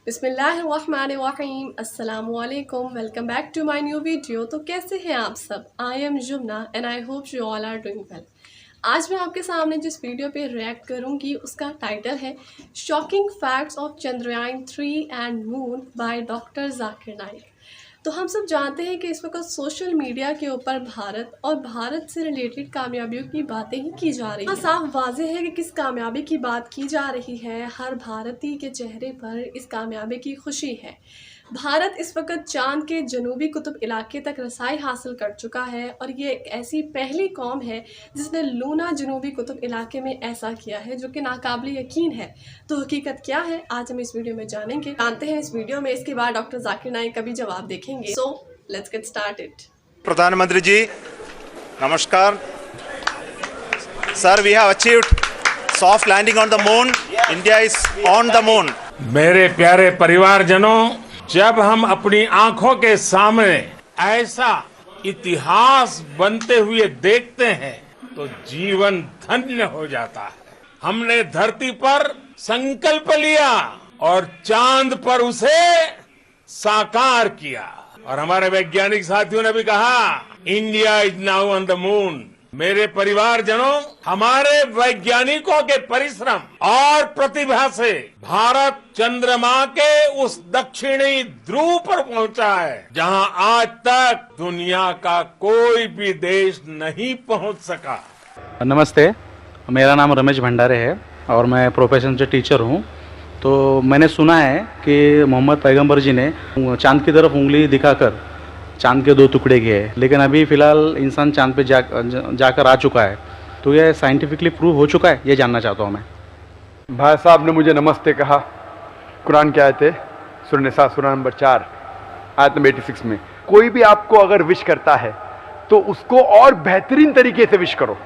बिस्मिल्लाहिर्रहमानिर्रहीम अस्सलामुअलैकुम। Welcome back to my new video. तो कैसे हैं आप सब? I am Jumna and I hope you all are doing well. आज मैं आपके सामने जिस वीडियो पे रिएक्ट करूंगी उसका टाइटल है shocking facts of Chandrayaan 3 and moon by doctor Zakir Naik. तो हम सब जानते हैं कि इस वक्त सोशल मीडिया के ऊपर भारत और भारत से रिलेटेड कामयाबियों की बातें ही की जा रही हैं। साफ वाज़ेह है कि किस कामयाबी की बात की जा रही है। हर भारतीय के चेहरे पर इस कामयाबी की खुशी है। भारत इस वक्त चांद के जनूबी कुतुब इलाके तक रसाई हासिल कर चुका है और ये एक ऐसी पहली कौम है जिसने लूना जनूबी कुतुब इलाके में ऐसा किया है जो कि नाकाबिल यकीन है। तो हकीकत क्या है आज हम इस वीडियो में जानते हैं इस वीडियो में। इसके बाद डॉक्टर जाकिर नाइक का भी जवाब देखेंगे। So let's get started. प्रधानमंत्री जी नमस्कार sir, we have achieved soft landing on the moon. India is on the moon. मेरे प्यारे परिवारजनों, जब हम अपनी आंखों के सामने ऐसा इतिहास बनते हुए देखते हैं तो जीवन धन्य हो जाता है। हमने धरती पर संकल्प लिया और चांद पर उसे साकार किया और हमारे वैज्ञानिक साथियों ने भी कहा India is now on the moon. मेरे परिवारजनों, हमारे वैज्ञानिकों के परिश्रम और प्रतिभा से भारत चंद्रमा के उस दक्षिणी ध्रुव पर पहुंचा है जहां आज तक दुनिया का कोई भी देश नहीं पहुंच सका। नमस्ते, मेरा नाम रमेश भंडारे है और मैं प्रोफेशन से टीचर हूं। तो मैंने सुना है कि मोहम्मद पैगंबर जी ने चांद की तरफ उंगली दिखाकर चांद के 2 टुकड़े किए, लेकिन अभी फ़िलहाल इंसान चांद पे जाकर आ चुका है। तो ये साइंटिफिकली प्रूव हो चुका है, ये जानना चाहता हूँ मैं। भाई साहब ने मुझे नमस्ते कहा। कुरान की आयत है सूरह निसा सूरह नंबर 4 आयत नंबर 86 में, कोई भी आपको अगर विश करता है तो उसको और बेहतरीन तरीके से विश करो,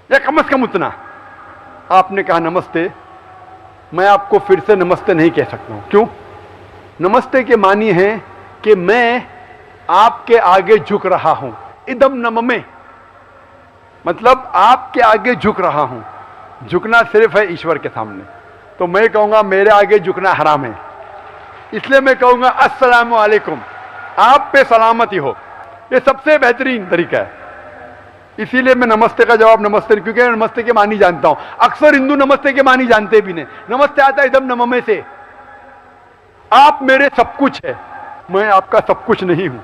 या कम से कम उतना। आपने कहा नमस्ते, मैं आपको फिर से नमस्ते नहीं कह सकता हूँ। क्यों? नमस्ते के मानी है कि मैं आपके आगे झुक रहा हूं। इदम नम में मतलब आपके आगे झुक रहा हूं। झुकना सिर्फ है ईश्वर के सामने। तो मैं कहूंगा मेरे आगे झुकना हराम है, इसलिए मैं कहूंगा अस्सलामु अलैकुम, आप पे सलामती हो। ये सबसे बेहतरीन तरीका है। इसीलिए मैं नमस्ते का जवाब नमस्ते, क्योंकि मैं नमस्ते के मानी जानता हूं। अक्सर हिंदू नमस्ते के मानी जानते भी नहीं। नमस्ते आता है इदम नम में से, आप मेरे सब कुछ है, मैं आपका सब कुछ नहीं हूं।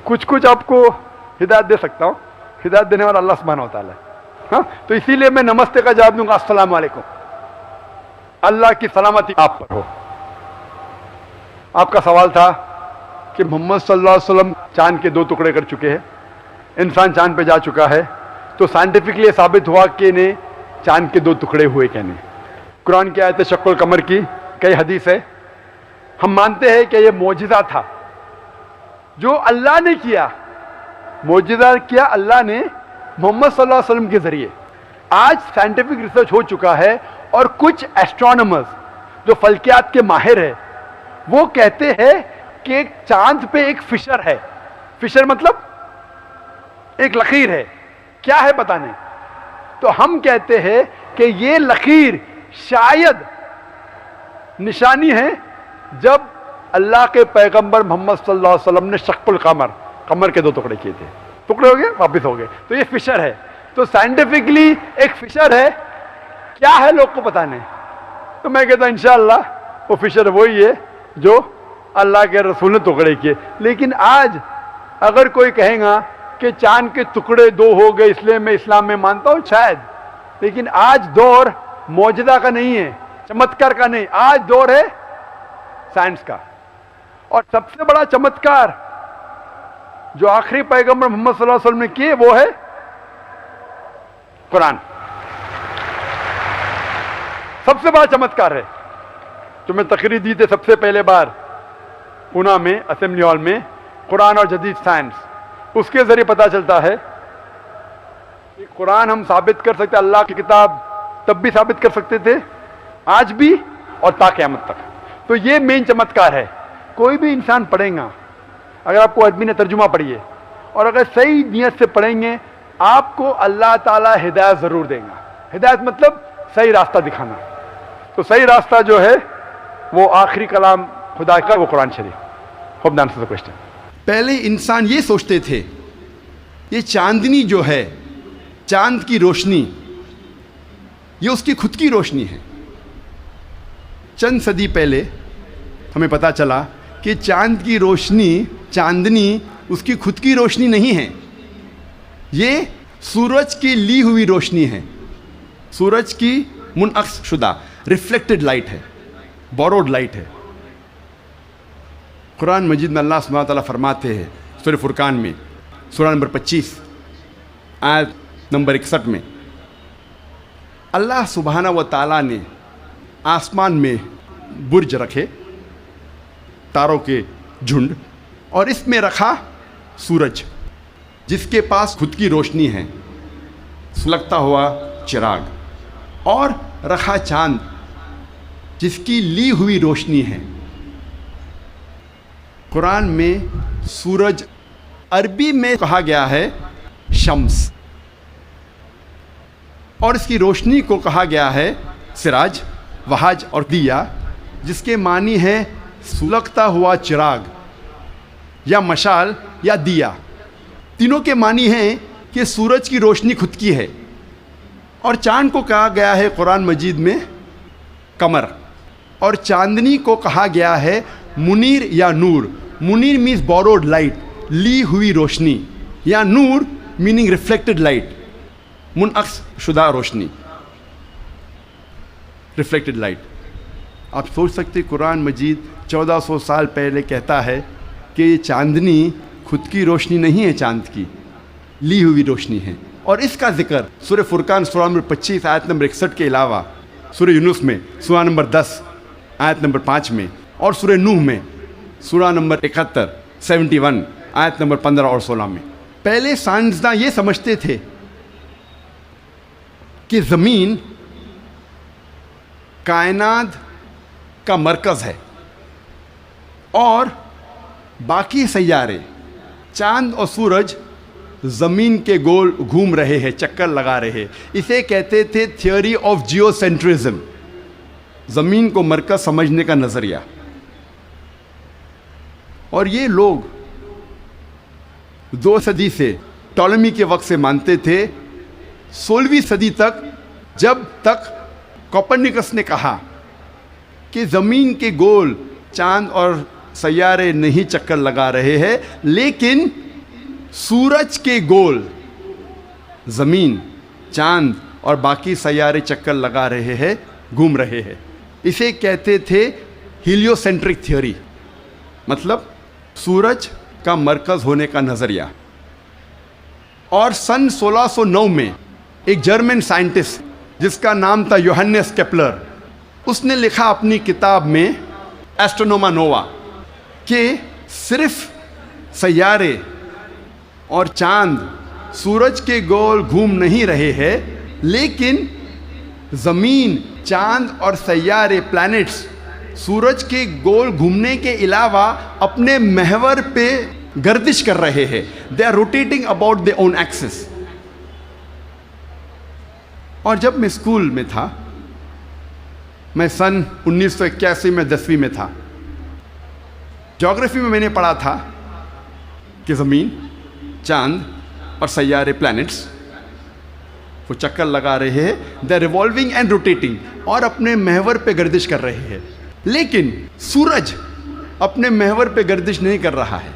कुछ कुछ आपको हिदायत दे सकता हूं, हिदायत देने वाला अल्लाह सुब्हानहू व तआला है। हाँ, तो इसीलिए मैं नमस्ते का जवाब दूंगा अस्सलाम वालेकुम, अल्लाह की सलामती आप पर हो। आपका सवाल था कि मोहम्मद सल्लल्लाहु अलैहि वसल्लम चांद के 2 टुकड़े कर चुके हैं, इंसान चांद पे जा चुका है। तो साइंटिफिकली साबित हुआ कि ने चांद के 2 टुकड़े हुए क्या नहीं। कुरान की आयत शक्ल कमर की कई हदीस है। हम मानते हैं कि यह मौजिज़ा था जो अल्लाह ने किया। मौजिज़ा किया अल्लाह ने मोहम्मद सल्लल्लाहु अलैहि वसल्लम के जरिए। आज साइंटिफिक रिसर्च हो चुका है और कुछ एस्ट्रोनॉमर्स जो फल्कियात के माहिर है वो कहते हैं कि चांद पे एक फिशर है। फिशर मतलब एक लकीर है। क्या है पता नहीं। तो हम कहते हैं कि ये लकीर शायद निशानी है जब अल्लाह के पैगंबर मोहम्मद सल्लल्लाहु अलैहि वसल्लम ने शक्ल कमर, कमर के 2 टुकड़े किए थे। टुकड़े हो गए, वापिस हो गए। तो ये फिशर है। तो साइंटिफिकली एक फिशर है। क्या है लोग को पता नहीं। तो मैं कहता इंशाअल्लाह वो फिशर वही है जो अल्लाह के रसूल ने टुकड़े किए। लेकिन आज अगर कोई कहेगा कि चांद के टुकड़े 2 हो गए इसलिए मैं इस्लाम में मानता हूँ, शायद। लेकिन आज दौर मौजदा का नहीं है, चमत्कार का नहीं। आज दौर है साइंस का। और सबसे बड़ा चमत्कार जो आखिरी पैगंबर मोहम्मद सल्लल्लाहु अलैहि वसल्लम ने किए वो है कुरान। सबसे बड़ा चमत्कार है जो मैं तकरीर दी थी सबसे पहले बार पूना में असेंबली हॉल में, कुरान और जदीद साइंस। उसके जरिए पता चलता है कि कुरान हम साबित कर सकते, अल्लाह की किताब तब भी साबित कर सकते थे, आज भी और ता क़यामत तक। तो ये मेन चमत्कार है। कोई भी इंसान पढ़ेगा, अगर आपको आदमी ने तर्जुमा पढ़िए और अगर सही नियत से पढ़ेंगे, आपको अल्लाह ताला हिदायत ज़रूर देगा। हिदायत मतलब सही रास्ता दिखाना। तो सही रास्ता जो है वो आखिरी कलाम खुदा का वो कुरान शरीफ। Hope that answers the question. पहले इंसान ये सोचते थे ये चांदनी जो है, चांद की रोशनी, ये उसकी खुद की रोशनी है। चंद सदी पहले हमें पता चला कि चांद की रोशनी, चांदनी उसकी खुद की रोशनी नहीं है, ये सूरज की ली हुई रोशनी है, सूरज की मुनअक्स शुदा रिफ्लेक्टेड लाइट है, बोरोड लाइट है। कुरान मजीद में अल्लाह सुब्हानहू व तआला फरमाते हैं सूरह फुरकान में, सूरा नंबर 25 आयत नंबर 61 में, अल्लाह सुब्हानहू व तआला ने आसमान में बुर्ज रखे, तारों के झुंड, और इसमें रखा सूरज जिसके पास खुद की रोशनी है, सुलगता हुआ चिराग, और रखा चांद जिसकी ली हुई रोशनी है। कुरान में सूरज अरबी में कहा गया है शम्स, और इसकी रोशनी को कहा गया है सिराज, वहाज और दिया, जिसके मानी है सुलगता हुआ चिराग या मशाल या दिया। तीनों के मानी हैं कि सूरज की रोशनी खुद की है। और चांद को कहा गया है कुरान मजीद में कमर, और चांदनी को कहा गया है मुनीर या नूर। मुनीर मीन्स बोरोड लाइट, ली हुई रोशनी, या नूर मीनिंग रिफ्लेक्टेड लाइट, मुनअक्स शुदा रोशनी, रिफ्लेक्टेड लाइट। आप सोच सकते कुरान मजीद 1400 साल पहले कहता है कि ये चांदनी खुद की रोशनी नहीं है, चांद की ली हुई रोशनी है। और इसका जिक्र सूरह फुरकान सूरा नंबर 25 आयत नंबर 61 के अलावा सूरह यूनुस में सूरा नंबर 10 आयत नंबर 5 में, और सूरह नूह में सूरा नंबर 71 आयत नंबर 15 और 16 में। पहले साइंसदान ये समझते थे कि ज़मीन कायनात का मरकज़ है और बाकी सैयारे चांद और सूरज ज़मीन के गोल घूम रहे हैं, चक्कर लगा रहे हैं। इसे कहते थे थियोरी ऑफ जियोसेंट्रिज्म, ज़मीन को मरकज़ समझने का नज़रिया। और ये लोग 2 सदी से, टॉलेमी के वक्त से मानते थे। 16वीं सदी तक, जब तक कोपरनिकस ने कहा कि ज़मीन के गोल चांद और सैयारे नहीं चक्कर लगा रहे हैं, लेकिन सूरज के गोल ज़मीन, चांद और बाकी सैयारे चक्कर लगा रहे हैं, घूम रहे हैं। इसे कहते थे हीलियोसेंट्रिक थ्योरी, मतलब सूरज का मरकज़ होने का नज़रिया। और सन 1609 में एक जर्मन साइंटिस्ट जिसका नाम था योहान्नेस केपलर, उसने लिखा अपनी किताब में एस्ट्रोनोमा नोवा कि सिर्फ सैयारे और चांद सूरज के गोल घूम नहीं रहे हैं, लेकिन ज़मीन, चांद और सैयारे, प्लैनेट्स सूरज के गोल घूमने के अलावा अपने महवर पे गर्दिश कर रहे हैं। They are rotating about their own axis. और जब मैं स्कूल में था, मैं सन 1981 में 10वीं में था, ज्योग्राफी में मैंने पढ़ा था कि ज़मीन, चांद और सैयारे, प्लैनेट्स, वो चक्कर लगा रहे हैं, they are revolving and rotating, और अपने महवर पे गर्दिश कर रहे हैं। लेकिन सूरज अपने महवर पे गर्दिश नहीं कर रहा है।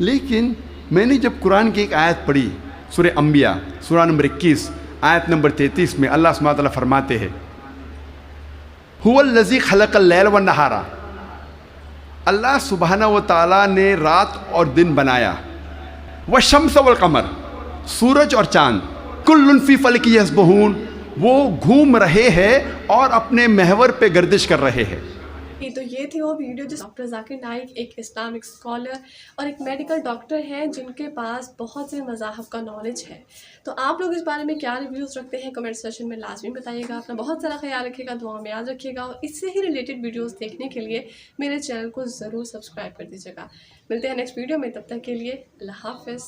लेकिन मैंने जब कुरान की एक आयत पढ़ी, सूरह अंबिया सूरा नंबर 21 आयत नंबर 33 में अल्लाह सुब्हानहू व तआला फरमाते हैं, हुवल्लज़ी खलक़ल लैल व नहारा, अल्लाह सुब्हानहू व तआला ने रात और दिन बनाया, व शम्स वल कमर, सूरज और चांद, कुल्लुन फ़ी फ़लकी यस्बहून, वो घूम रहे हैं और अपने महवर पे गर्दिश कर रहे हैं। तो ये थी वो वीडियो जिस डॉक्टर जाकिर नाइक एक इस्लामिक स्कॉलर और एक मेडिकल डॉक्टर हैं जिनके पास बहुत से मज़ाहब का नॉलेज है। तो आप लोग इस बारे में क्या रिव्यूज़ रखते हैं कमेंट सेक्शन में लाजमी बताइएगा। अपना बहुत सारा ख्याल रखिएगा, दुआ में याद रखिएगा, और इससे ही रिलेटेड वीडियोस देखने के लिए मेरे चैनल को ज़रूर सब्सक्राइब कर दीजिएगा। मिलते हैं नेक्स्ट वीडियो में, तब तक के लिए अल्लाह हाफ़िज़।